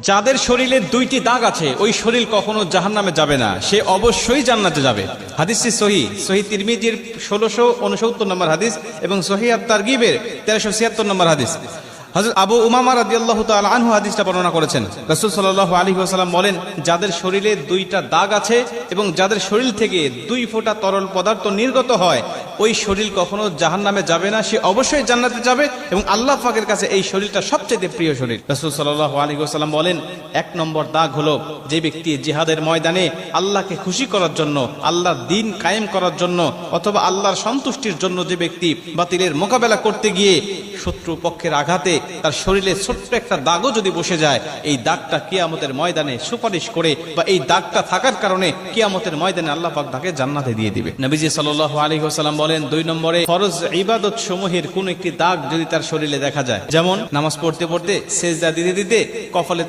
যাদের শরীরে দুইটি দাগ আছে ওই শরীর কখনো জাহান্নামে যাবে না, সে অবশ্যই জান্নাতে যাবে। হাদিসটি সহিহ তিরমিজির 1669 নম্বর হাদিস এবং সহিহ আত-তারগিবের 1376 নম্বর হাদিস। হযরত আবু উমামা রাদিয়াল্লাহু তাআলা আনহু হাদিসটা বর্ণনা করেছেন। রাসূল সাল্লাল্লাহু আলাইহি ওয়াসাল্লাম বলেন, যাদের শরীরে দুইটা দাগ আছে এবং যাদের শরীর থেকে 2 ফোঁটা তরল পদার্থ নির্গত হয় ওই শরীর কখনো জাহান্নামে যাবে না, সে অবশ্যই জান্নাতে যাবে এবং আল্লাহ পাকের কাছে এই শরীরটা সবচেয়ে প্রিয় শরীর। রাসূল সাল্লাল্লাহু আলাইহি ওয়াসাল্লাম বলেন, 1 নম্বর দাগ হলো যে ব্যক্তি জিহাদের ময়দানে আল্লাহকে খুশি করার জন্য, আল্লাহর দ্বীন কায়েম করার জন্য অথবা আল্লাহর সন্তুষ্টির জন্য যে ব্যক্তি বাতিলের মোকাবেলা করতে গিয়ে শত্রু পক্ষের আঘাতে তার শরীরে ছোট্ট একটা দাগও যদি বসে যায়, এই দাগটা কিয়ামতের ময়দানে সুপারিশ করে বা এই দাগটা থাকার কারণে কিয়ামতের ময়দানে আল্লাহ পাক তাকে জান্নাতে দিয়ে দিবে। নবীজি সাল্লাল্লাহু আলাইহি ওয়াসাল্লাম বলেন, 2 নম্বরে ফরজ ইবাদত সমূহের কোন একটি দাগ যদি তার শরীরে দেখা যায়, যেমন নামাজ পড়তে পড়তে সেজদা দিতে দিতে কপালে